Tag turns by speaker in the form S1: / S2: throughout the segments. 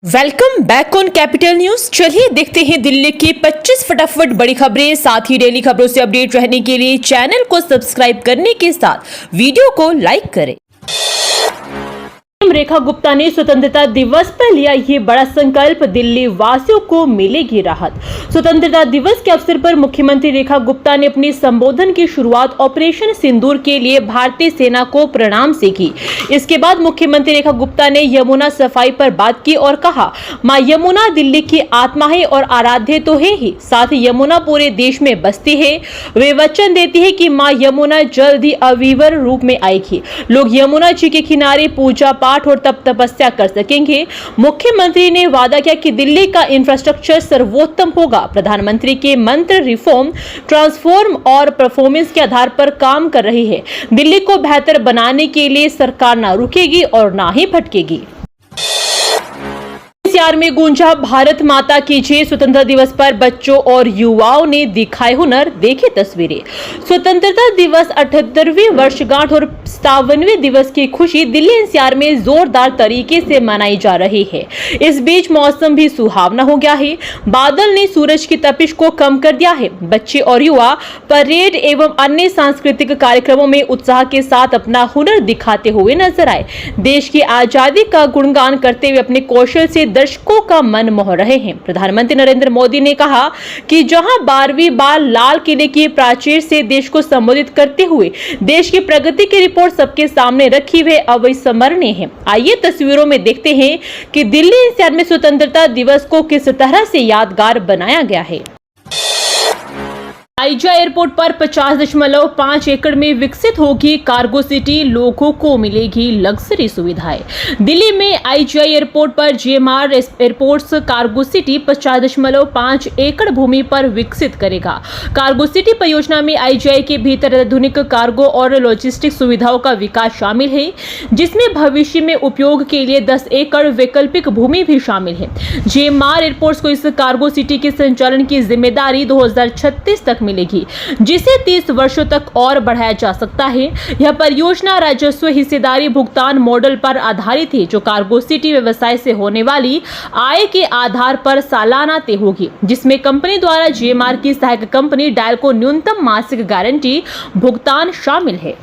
S1: Welcome back on capital news. चलिए देखते हैं दिल्ली की 25 फटाफट बड़ी खबरें। साथ ही डेली खबरों से अपडेट रहने के लिए चैनल को सब्सक्राइब करने के साथ वीडियो को लाइक करें। रेखा गुप्ता ने स्वतंत्रता दिवस पर लिया ये बड़ा संकल्प, दिल्ली वासियों को मिलेगी राहत। स्वतंत्रता दिवस के अवसर पर मुख्यमंत्री रेखा गुप्ता ने अपने संबोधन की शुरुआत ऑपरेशन सिंदूर के लिए भारतीय सेना को प्रणाम से की। इसके बाद मुख्यमंत्री रेखा गुप्ता ने यमुना सफाई पर बात की और कहा, मां यमुना दिल्ली की आत्मा है और आराध्य तो है ही, साथ ही यमुना पूरे देश में बसती है। वे वचन देती है कि मां यमुना जल्द ही अविवर रूप में आएगी। लोग यमुना जी के किनारे पूजा पाठ और तप तपस्या कर सकेंगे। मुख्यमंत्री ने वादा किया कि दिल्ली का इंफ्रास्ट्रक्चर सर्वोत्तम होगा। प्रधानमंत्री के मंत्र रिफॉर्म, ट्रांसफॉर्म और परफॉर्मेंस के आधार पर काम कर रही है। दिल्ली को बेहतर बनाने के लिए सरकार ना रुकेगी और ना ही भटकेगी। एनसीआर में गूंजा भारत माता की जय। स्वतंत्रता दिवस पर बच्चों और युवाओं ने दिखाए हुनर, देखे तस्वीरें। स्वतंत्रता दिवस 78वीं वर्षगांठ और 57वें दिवस की खुशी दिल्ली एनसीआर में जोरदार तरीके से मनाई जा रही है। इस बीच मौसम भी सुहावना हो गया है। बादल ने सूरज की तपिश को कम कर दिया है। बच्चे और युवा परेड एवं अन्य सांस्कृतिक कार्यक्रमों में उत्साह के साथ अपना हुनर दिखाते हुए नजर आए। देश की आजादी का गुणगान करते हुए अपने कौशल से दर्शकों का मन मोह रहे हैं। प्रधानमंत्री नरेंद्र मोदी ने कहा कि जहां 12वीं बार लाल किले की प्राचीर से देश को संबोधित करते हुए देश की प्रगति की रिपोर्ट सबके सामने रखी हुई अविस्मरणीय है। आइए तस्वीरों में देखते हैं कि दिल्ली एनसीआर में स्वतंत्रता दिवस को किस तरह से यादगार बनाया गया है। आईजीआई एयरपोर्ट पर 50.5 एकड़ में विकसित होगी कार्गो सिटी, लोगों को मिलेगी लग्जरी सुविधाएं। दिल्ली में आईजीआई एयरपोर्ट पर जीएमआर एयरपोर्ट्स कार्गो सिटी 50.5 एकड़ भूमि पर विकसित करेगा। कार्गो सिटी परियोजना में आईजीआई के भीतर आधुनिक कार्गो और लॉजिस्टिक सुविधाओं का विकास शामिल है, जिसमें भविष्य में उपयोग के लिए 10 एकड़ वैकल्पिक भूमि भी शामिल है। जीएमआर एयरपोर्ट्स को इस कार्गो सिटी के संचालन की जिम्मेदारी 2036 तक मिलेगी, जिसे 30 वर्षों तक और बढ़ाया जा सकता है। यह परियोजना राजस्व हिस्सेदारी भुगतान मॉडल पर आधारित है, जो कार्गो सिटी व्यवसाय से होने वाली आय के आधार पर सालाना तय होगी, जिसमें कंपनी द्वारा जीएमआर की सहायक कंपनी डायल को न्यूनतम मासिक गारंटी भुगतान शामिल है।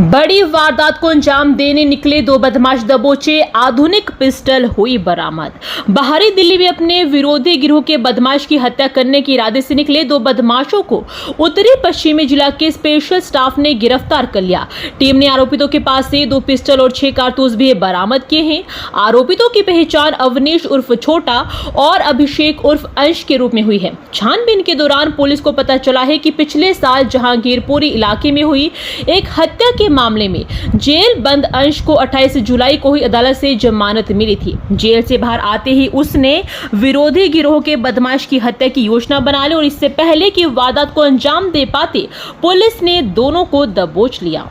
S1: बड़ी वारदात को अंजाम देने निकले 2 बदमाश दबोचे, आधुनिक पिस्टल हुई बरामद। बाहरी दिल्ली में अपने विरोधी गिरोह के बदमाश की हत्या करने के इरादे से निकले 2 बदमाशों को उत्तरी पश्चिमी जिला के स्पेशल स्टाफ ने गिरफ्तार कर लिया। टीम ने आरोपितों के पास से 2 पिस्टल और 6 कारतूस भी बरामद किए हैं। आरोपितों की पहचान अवनीश उर्फ छोटा और अभिषेक उर्फ अंश के रूप में हुई है। छानबीन के दौरान पुलिस को पता चला है कि पिछले साल जहांगीरपुरी इलाके में हुई एक हत्या के मामले में जेल बंद अंश को 28 जुलाई को ही अदालत से जमानत मिली थी। जेल से बाहर आते ही उसने विरोधी गिरोह के बदमाश की हत्या की योजना बना ली और इससे पहले कि वारदात को अंजाम दे पाते पुलिस ने दोनों को दबोच लिया।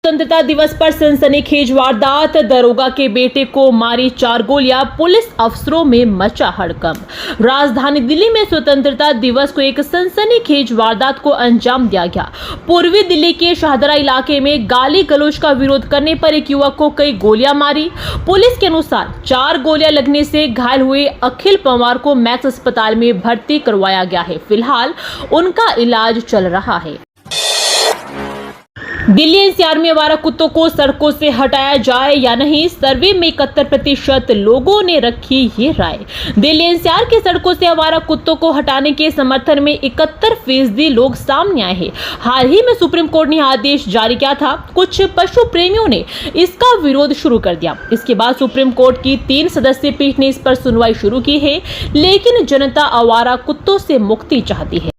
S1: स्वतंत्रता दिवस पर सनसनीखेज वारदात, दरोगा के बेटे को मारी 4 गोलियां, पुलिस अफसरों में मचा हड़कंप। राजधानी दिल्ली में स्वतंत्रता दिवस को एक सनसनीखेज वारदात को अंजाम दिया गया। पूर्वी दिल्ली के शाहदरा इलाके में गाली गलौज का विरोध करने पर एक युवक को कई गोलियां मारी। पुलिस के अनुसार 4 गोलियां लगने से घायल हुए अखिल पंवार को मैक्स अस्पताल में भर्ती करवाया गया है। फिलहाल उनका इलाज चल रहा है। दिल्ली एनसीआर में आवारा कुत्तों को सड़कों से हटाया जाए या नहीं, सर्वे में 71% लोगों ने रखी ये राय। दिल्ली एनसीआर की सड़कों से आवारा कुत्तों को हटाने के समर्थन में 71% लोग सामने आए हैं। हाल ही में सुप्रीम कोर्ट ने आदेश जारी किया था। कुछ पशु प्रेमियों ने इसका विरोध शुरू कर दिया। इसके बाद सुप्रीम कोर्ट की 3 सदस्यीय पीठ ने इस पर सुनवाई शुरू की है, लेकिन जनता आवारा कुत्तों से मुक्ति चाहती है।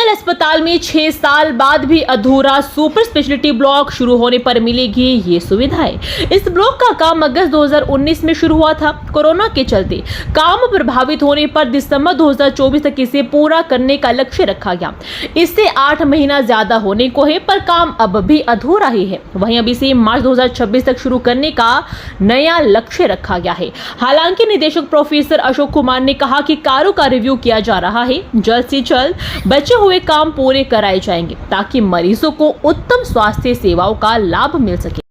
S1: अस्पताल में 6 साल बाद भी अधूरा सुपर स्पेशलिटी ब्लॉक शुरू होने पर मिलेगी ये सुविधाएं। इस ब्लॉक का काम अगस्त 2019 में शुरू हुआ था। कोरोना के चलते काम प्रभावित होने पर दिसंबर 2024 तक इसे पूरा करने का लक्ष्य रखा गया। इससे 8 महीना ज्यादा होने को है, पर काम अब भी अधूरा ही है। वहीं अभी से मार्च 2026 तक शुरू करने का नया लक्ष्य रखा गया है। हालांकि निदेशक प्रोफेसर अशोक कुमार ने कहा कि कार्यों का रिव्यू किया जा रहा है। जल्द से जल्द बचे हुए काम पूरे कराए जाएंगे ताकि मरीजों को उत्तम स्वास्थ्य सेवाओं का लाभ मिल सके।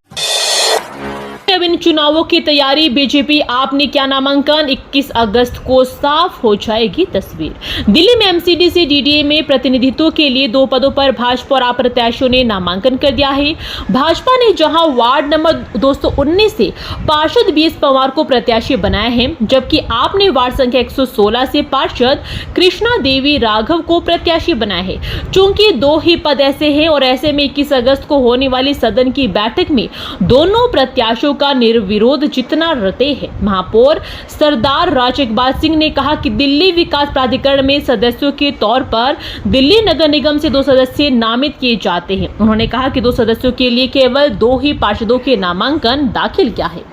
S1: इन चुनावों की तैयारी बीजेपी आप ने क्या नामांकन 21 अगस्त को साफ हो जाएगी तस्वीर। दिल्ली में एमसीडी से डीडीए में प्रतिनिधित्व के लिए 2 पदों पर भाजपा और आप प्रत्याशियों ने नामांकन कर दिया है। भाजपा ने जहां वार्ड नंबर 219 से पार्षद बीएस पंवार को प्रत्याशी बनाया है, जबकि आपने वार्ड संख्या 116 से पार्षद कृष्णा देवी राघव को प्रत्याशी बनाया है। चूंकि 2 ही पद ऐसे हैं और ऐसे में 21 अगस्त को होने वाली सदन की बैठक में दोनों प्रत्याशियों का निर्विरोध जीतना रहते हैं। महापौर सरदार राज इकबाल सिंह ने कहा कि दिल्ली विकास प्राधिकरण में सदस्यों के तौर पर दिल्ली नगर निगम से 2 सदस्य नामित किए जाते हैं। उन्होंने कहा कि 2 सदस्यों के लिए केवल 2 ही पार्षदों के नामांकन दाखिल किया है।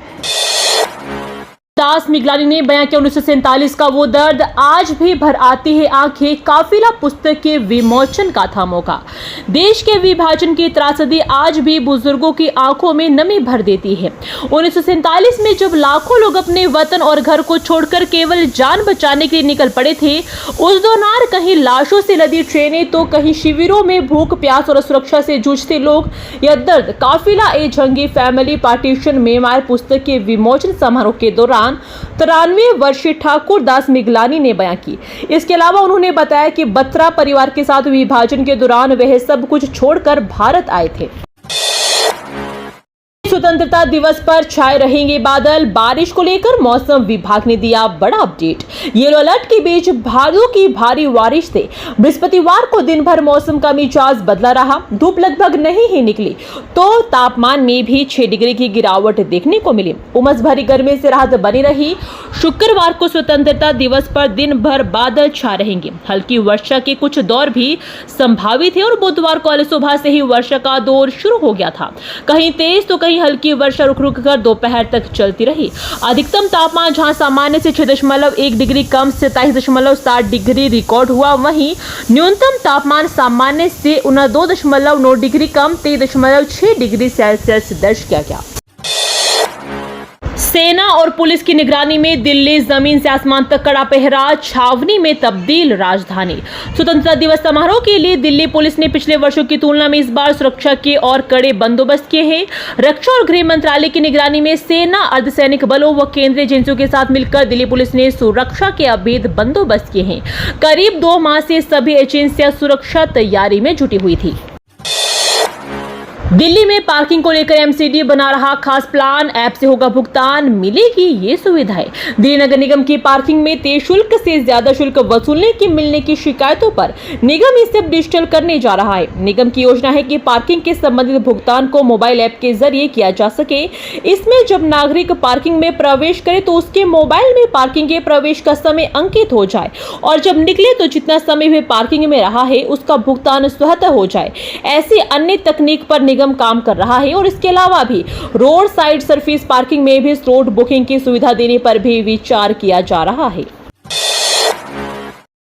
S1: दास मिगलानी ने बयां किया 1947 का वो दर्द आज भी भर आती है आंखें, काफिला पुस्तक के विमोचन का था मौका। देश के विभाजन की त्रासदी आज भी बुजुर्गों की आंखों में नमी भर देती है। 1947 में जब लाखों लोग अपने वतन और घर को छोड़कर केवल जान बचाने के लिए निकल पड़े थे, उस दौरान कहीं लाशों से लदी ट्रेनें तो कहीं शिविरों में भूख प्यास और सुरक्षा से जूझते लोग। यह दर्द काफिला ए जंगी फैमिली पार्टीशन मेमार पुस्तक के विमोचन समारोह के दौरान 93 वर्षीय ठाकुर दास मिगलानी ने बयां की। इसके अलावा उन्होंने बताया कि बत्रा परिवार के साथ विभाजन के दौरान वह सब कुछ छोड़कर भारत आए थे। स्वतंत्रता दिवस पर छाए रहेंगे बादल, बारिश को लेकर मौसम विभाग ने दिया बड़ा अपडेट। येलो अलर्ट के बीच भादों की भारी बारिश से बृहस्पतिवार को दिन भर मौसम का मिजाज बदला रहा। धूप लगभग नहीं ही निकली तो तापमान में भी 6 डिग्री की गिरावट देखने को मिली। उमस भरी गर्मी से राहत बनी रही। शुक्रवार को स्वतंत्रता दिवस पर दिन भर बादल छा रहेंगे। हल्की वर्षा के कुछ दौर भी संभावित है और बुधवार को सुबह से ही वर्षा का दौर शुरू हो गया था। कहीं तेज तो कहीं हल्की वर्षा रुक रुक कर दोपहर तक चलती रही। अधिकतम तापमान जहां सामान्य से 6.1 डिग्री कम 27.7 डिग्री रिकॉर्ड हुआ, वहीं न्यूनतम तापमान सामान्य से 29.9 डिग्री कम 23.6 डिग्री सेल्सियस दर्ज किया गया। सेना और पुलिस की निगरानी में दिल्ली जमीन से आसमान तक कड़ा पहरा, छावनी में तब्दील राजधानी। स्वतंत्रता दिवस समारोह के लिए दिल्ली पुलिस ने पिछले वर्षों की तुलना में इस बार सुरक्षा के और कड़े बंदोबस्त किए हैं। रक्षा और गृह मंत्रालय की निगरानी में सेना, अर्धसैनिक बलों व केंद्रीय एजेंसियों के साथ मिलकर दिल्ली पुलिस ने सुरक्षा के अभेद बंदोबस्त किए हैं। करीब 2 माह से सभी एजेंसियां सुरक्षा तैयारी में जुटी हुई थी। दिल्ली में पार्किंग को लेकर एमसीडी बना रहा खास प्लान, ऐप से होगा भुगतान, मिलेगी ये सुविधाएं। दिल्ली नगर निगम की पार्किंग में तय शुल्क से ज्यादा शुल्क वसूलने की मिलने की शिकायतों पर निगम इसे डिजिटल करने जा रहा है। निगम की योजना है कि पार्किंग के संबंधित भुगतान को मोबाइल ऐप के जरिए किया जा सके। इसमें जब नागरिक पार्किंग में प्रवेश करे तो उसके मोबाइल में पार्किंग के प्रवेश का समय अंकित हो जाए और जब निकले तो जितना समय वह पार्किंग में रहा है उसका भुगतान स्वतः हो जाए। ऐसी अन्य तकनीक पर निगम काम कर रहा है और इसके अलावा भी रोड साइड सरफेस पार्किंग में भी स्लॉट बुकिंग की सुविधा देने पर भी विचार किया जा रहा है।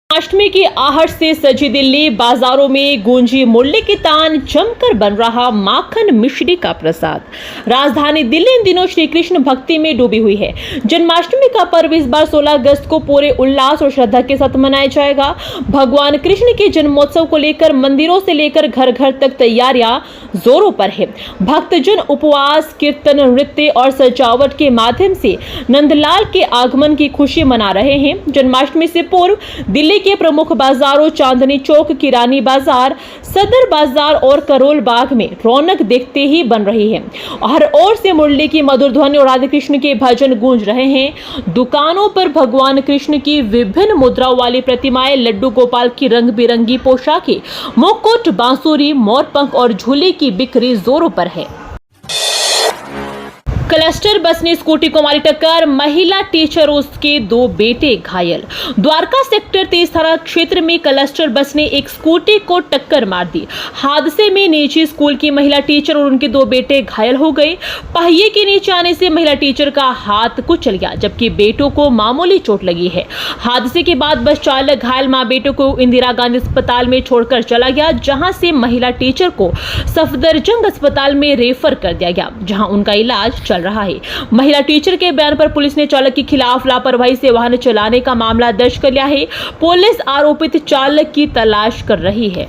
S1: अष्टमी की आहट से सजी दिल्ली, बाजारों में गूंजी मुरली की तान, जमकर बन रहा माखन मिश्री का प्रसाद। राजधानी दिल्ली इन दिनों श्री कृष्ण भक्ति में डूबी हुई है। जन्माष्टमी का पर्व इस बार 16 अगस्त को पूरे उल्लास और श्रद्धा के साथ मनाया जाएगा। भगवान कृष्ण के जन्मोत्सव को लेकर मंदिरों से लेकर घर घर तक तैयारियां जोरों पर है। भक्तजन उपवास, कीर्तन, नृत्य और सजावट के माध्यम से नंदलाल के आगमन की खुशी मना रहे हैं। जन्माष्टमी से पूर्व दिल्ली के प्रमुख बाजारों चांदनी चौक, किरानी बाजार, सदर बाजार और करोल बाग में रौनक देखते ही बन रही है। हर ओर से मुरली की मधुर ध्वनि और राधे कृष्ण के भजन गूंज रहे हैं। दुकानों पर भगवान कृष्ण की विभिन्न मुद्राओं वाली प्रतिमाएं, लड्डू गोपाल की रंग बिरंगी पोशाकें, मुकुट, बांसुरी, मोरपंख और झूले की बिक्री जोरों पर है। क्लस्टर बस ने स्कूटी को मारी टक्कर, महिला टीचर और उसके 2 बेटे घायल। द्वारका सेक्टर 23 थाना क्षेत्र में क्लस्टर बस ने एक स्कूटी को टक्कर मार दी। हादसे में निजी स्कूल की महिला टीचर और उनके 2 बेटे घायल हो गए। पहिए के नीचे आने से महिला टीचर का हाथ कुचल गया, जबकि बेटों को मामूली चोट लगी है। हादसे के बाद बस चालक घायल मां बेटों को इंदिरा गांधी अस्पताल में छोड़कर चला गया, जहां से महिला टीचर को सफदरजंग अस्पताल में रेफर कर दिया गया, जहां उनका इलाज चल रहा है। महिला टीचर के बयान पर पुलिस ने चालक के खिलाफ लापरवाही से वाहन चलाने का मामला दर्ज कर लिया है। पुलिस आरोपित चालक की तलाश कर रही है।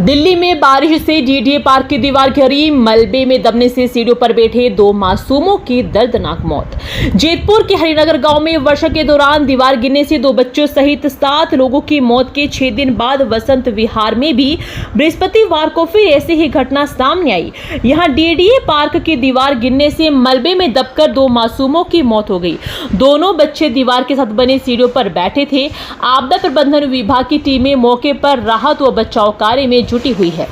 S1: दिल्ली में बारिश से डीडीए पार्क की दीवार गिरी, मलबे में दबने से सीढ़ियों पर बैठे 2 मासूमों की दर्दनाक मौत। जेतपुर के हरिनगर गांव में वर्षा के दौरान दीवार गिरने से 2 बच्चों सहित 7 लोगों की मौत के 6 दिन बाद वसंत विहार में भी बृहस्पतिवार को फिर ऐसी ही घटना सामने आई। यहां डीडीए पार्क की दीवार गिरने से मलबे में दबकर 2 मासूमों की मौत हो गई। दोनों बच्चे दीवार के साथ बने सीढ़ियों पर बैठे थे। आपदा प्रबंधन विभाग की टीमें मौके पर राहत व बचाव कार्य में जुटी हुई है।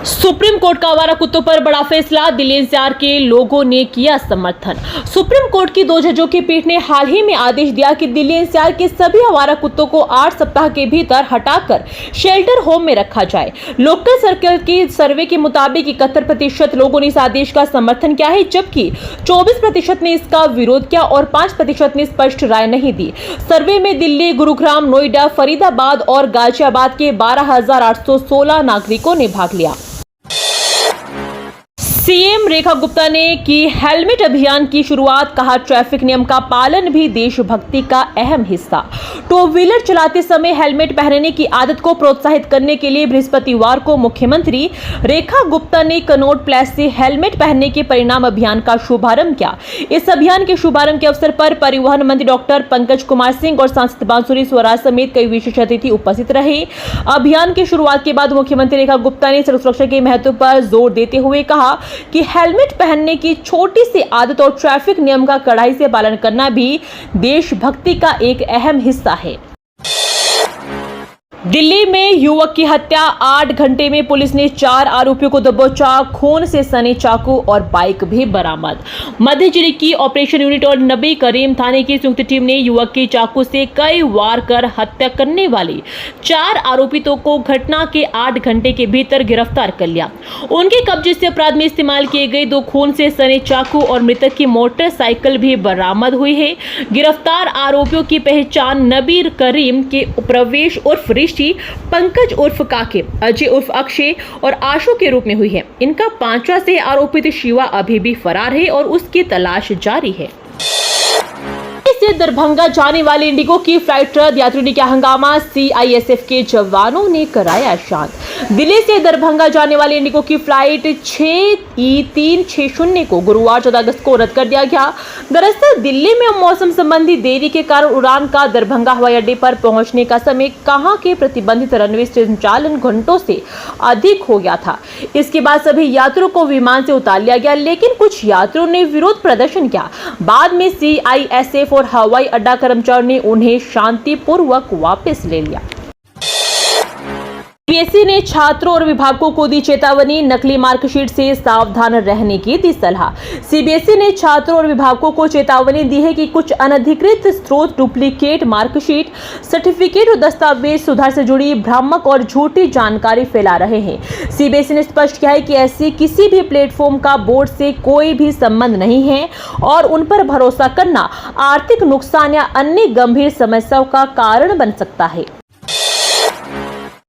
S1: सुप्रीम कोर्ट का आवारा कुत्तों पर बड़ा फैसला, दिल्ली एनसीआर के लोगों ने किया समर्थन। सुप्रीम कोर्ट की 2 जजों की पीठ ने हाल ही में आदेश दिया कि दिल्ली एनसीआर के सभी आवारा कुत्तों को 8 सप्ताह के भीतर हटाकर शेल्टर होम में रखा जाए। लोकल सर्कल की सर्वे के मुताबिक 71% लोगों ने इस आदेश का समर्थन किया है, जबकि 24% ने इसका विरोध किया और 5% ने स्पष्ट राय नहीं दी। सर्वे में दिल्ली, गुरुग्राम, नोएडा, फरीदाबाद और गाजियाबाद के 12,816 नागरिकों ने भाग लिया। सीएम रेखा गुप्ता ने की हेलमेट अभियान की शुरुआत, कहा ट्रैफिक नियम का पालन भी देशभक्ति का अहम हिस्सा। टू व्हीलर चलाते समय हेलमेट पहनने की आदत को प्रोत्साहित करने के लिए बृहस्पतिवार को मुख्यमंत्री रेखा गुप्ता ने कनॉट प्लेस से हेलमेट पहनने के परिणाम अभियान का शुभारंभ किया। इस अभियान के शुभारंभ के अवसर पर परिवहन मंत्री डॉक्टर पंकज कुमार सिंह और सांसद बांसुरी स्वराज समेत कई विशेष अतिथि उपस्थित रहे। अभियान की शुरुआत के बाद मुख्यमंत्री रेखा गुप्ता ने सड़क सुरक्षा के महत्व पर जोर देते हुए कहा कि हेलमेट पहनने की छोटी सी आदत और ट्रैफिक नियम का कड़ाई से पालन करना भी देशभक्ति का एक अहम हिस्सा है। दिल्ली में युवक की हत्या, 8 घंटे में पुलिस ने 4 आरोपियों को दबोचा, खून से सने चाकू और बाइक भी बरामद। मध्य जिले की ऑपरेशन यूनिट और नबी करीम थाने की संयुक्त टीम ने युवक की चाकू से कई वार कर हत्या करने वाले 4 आरोपितों को घटना के 8 घंटे के भीतर गिरफ्तार कर लिया। उनके कब्जे से अपराध में इस्तेमाल किए गए 2 खून से सने चाकू और मृतक की मोटरसाइकिल भी बरामद हुई है। गिरफ्तार आरोपियों की पहचान नबी करीम के प्रवेश उर्फ पंकज उर्फ काके, अजय उर्फ अक्षय और आशु के रूप में हुई है। इनका 5वां से आरोपित शिवा अभी भी फरार है और उसकी तलाश जारी है। से दरभंगा जाने वाले इंडिगो की फ्लाइट रद्द, यात्रियों ने किया हंगामा, सीआईएसएफ के जवानों ने कराया शांत। दिल्ली से दरभंगा जाने वाले इंडिगो की फ्लाइट 6E360 को गुरुवार 14 अगस्त को रद्द कर दिया गया। दरअसल दिल्ली में मौसम संबंधी देरी के कारण उड़ान का दरभंगा हवाई अड्डे पर पहुंचने का समय कहां के प्रतिबंधित रनवे संचालन घंटों से अधिक हो गया था। इसके बाद सभी यात्रियों को विमान से उतार लिया गया, लेकिन कुछ यात्रियों ने विरोध प्रदर्शन किया। बाद में सीआईएसएफ और हवाई अड्डा कर्मचारियों ने उन्हें शांतिपूर्वक वापस ले लिया। सीबीएसई ने छात्रों और अभिभावकों को दी चेतावनी, नकली मार्कशीट से सावधान रहने की दी सलाह। सीबीएसई ने छात्रों और अभिभावकों को चेतावनी दी है कि कुछ अनधिकृत स्रोत डुप्लीकेट मार्कशीट, सर्टिफिकेट और दस्तावेज सुधार से जुड़ी भ्रामक और झूठी जानकारी फैला रहे हैं। सीबीएसई ने स्पष्ट किया है कि ऐसी किसी भी प्लेटफॉर्म का बोर्ड से कोई भी संबंध नहीं है और उन पर भरोसा करना आर्थिक नुकसान या अन्य गंभीर समस्याओं का कारण बन सकता है।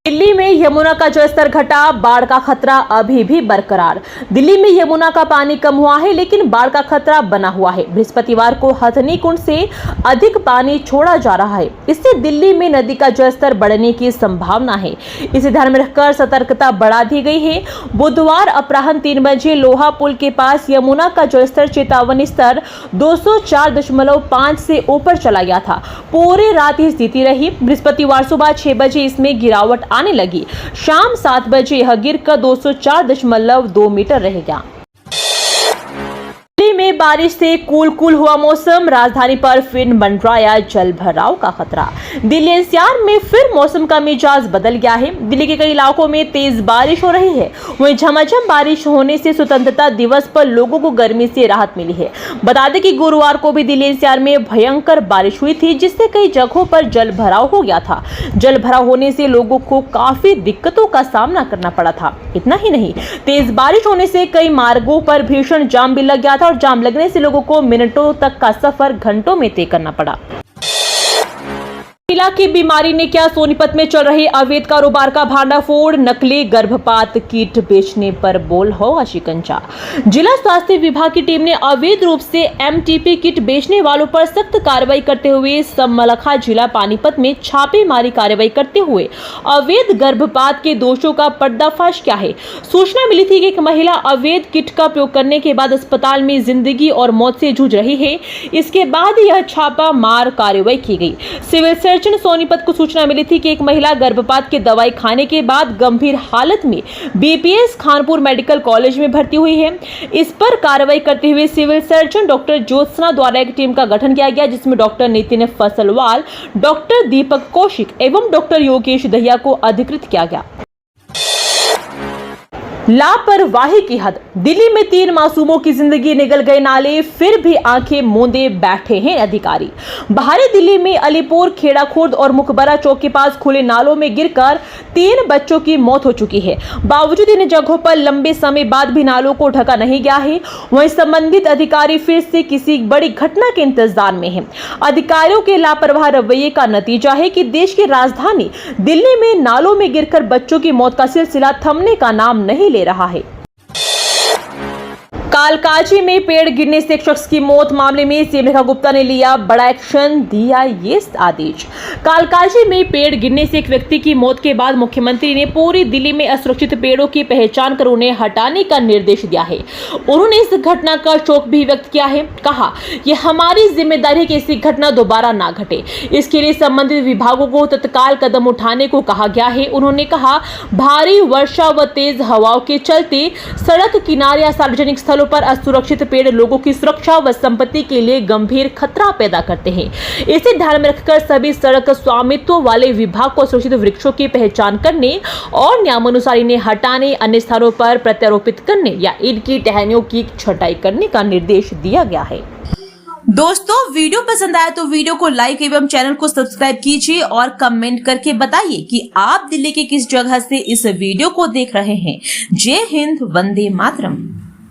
S1: दिल्ली में यमुना का जलस्तर घटा, बाढ़ का खतरा अभी भी बरकरार। दिल्ली में यमुना का पानी कम हुआ है, लेकिन बाढ़ का खतरा बना हुआ है। बृहस्पतिवार को हथनी कुंड से अधिक पानी छोड़ा जा रहा है। इससे दिल्ली में नदी का जलस्तर बढ़ने की संभावना है। इसे ध्यान में रखकर सतर्कता बढ़ा दी गई है। बुधवार अपराह्न 3 बजे लोहा पुल के पास यमुना का जलस्तर चेतावनी स्तर 204.5 से ऊपर चला गया था। पूरी रात ही स्थिति रही। बृहस्पतिवार सुबह 6 बजे इसमें गिरावट आने लगी। शाम 7 बजे यह गिरकर 204.2 मीटर रह गया। दिल्ली में बारिश से कूल हुआ मौसम, राजधानी पर फिर मंडराया जल भराव का खतरा। दिल्ली एनसीआर में फिर मौसम का मिजाज बदल गया है। दिल्ली के कई इलाकों में तेज बारिश हो रही है। वहीं झमाझम बारिश होने से स्वतंत्रता दिवस पर लोगों को गर्मी से राहत मिली है। बता दें कि गुरुवार को भी दिल्ली एनसीआर में भयंकर बारिश हुई थी, जिससे कई जगहों पर जल भराव हो गया था। जल भराव होने से लोगों को काफी दिक्कतों का सामना करना पड़ा था। इतना ही नहीं, तेज बारिश होने से कई मार्गों पर भीषण जाम भी लग गया था और जाम लगने से लोगों को मिनटों तक का सफर घंटों में तय करना पड़ा। महिला की बीमारी ने क्या, सोनीपत में चल रही अवैध कारोबार का भांडाफोड़, नकली गर्भपात किट बेचने पर बोल होगा शिकंजा। जिला स्वास्थ्य विभाग की टीम ने अवैध रूप से एमटीपी किट बेचने वालों पर सख्त कार्रवाई करते हुए समलखा जिला पानीपत में छापेमारी कार्रवाई करते हुए अवैध गर्भपात के दोषों का पर्दाफाश किया है। सूचना मिली थी कि एक महिला अवैध किट का प्रयोग करने के बाद अस्पताल में जिंदगी और मौत से जूझ रही है। इसके बाद यह छापा मार कार्रवाई की गई। सिविल सर्जन सोनीपत को सूचना मिली थी कि एक महिला गर्भपात की दवाई खाने के बाद गंभीर हालत में बीपीएस खानपुर मेडिकल कॉलेज में भर्ती हुई है। इस पर कार्रवाई करते हुए सिविल सर्जन डॉक्टर ज्योत्सना द्वारा एक टीम का गठन किया गया, जिसमें डॉक्टर नितिन फसलवाल, डॉक्टर दीपक कौशिक एवं डॉक्टर योगेश दहिया को अधिकृत किया गया। लापरवाही की हद, दिल्ली में 3 मासूमों की जिंदगी निगल गए नाले, फिर भी आंखें मूंदे बैठे हैं अधिकारी। बाहरी दिल्ली में अलीपुर, खेड़ा खुर्द और मुकबरा चौक के पास खुले नालों में गिरकर 3 बच्चों की मौत हो चुकी है। बावजूद इन जगहों पर लंबे समय बाद भी नालों को ढका नहीं गया है। वहीं संबंधित अधिकारी फिर से किसी बड़ी घटना के इंतजार में है। अधिकारियों के लापरवाह रवैये का नतीजा है कि देश की राजधानी दिल्ली में नालों में गिरकर बच्चों की मौत का सिलसिला थमने का नाम नहीं ले रहा है। कालकाजी में पेड़ गिरने से एक शख्स की मौत मामले में सीएम रेखा गुप्ता ने लिया बड़ा एक्शन, दिया ये आदेश। कालकाजी में पेड़ गिरने से एक व्यक्ति की मौत के बाद मुख्यमंत्री ने पूरी दिल्ली में असुरक्षित पेड़ों की पहचान कर उन्हें हटाने का निर्देश दिया है। उन्होंने इस घटना का शोक भी व्यक्त किया है। कहा, यह हमारी जिम्मेदारी है कि ऐसी घटना दोबारा ना घटे। इसके लिए संबंधित विभागों को तत्काल कदम उठाने को कहा गया है। उन्होंने कहा, भारी वर्षा व तेज हवाओं के चलते सड़क किनारे या सार्वजनिक स्थलों पर असुरक्षित पेड़ लोगों की सुरक्षा व संपत्ति के लिए गंभीर खतरा पैदा करते हैं। इसे ध्यान में रखकर सभी सड़क स्वामित्व वाले विभाग को असुरक्षित वृक्षों की पहचान करने और नियमानुसार इन्हें हटाने, अन्य स्थानों पर प्रत्यारोपित करने या इनकी टहनियों की छटाई करने का निर्देश दिया गया है।
S2: दोस्तों, वीडियो पसंद आया तो वीडियो को लाइक एवं चैनल को सब्सक्राइब कीजिए और कमेंट करके बताइए कि आप दिल्ली के किस जगह से इस वीडियो को देख रहे हैं। जय हिंद, वंदे मातरम।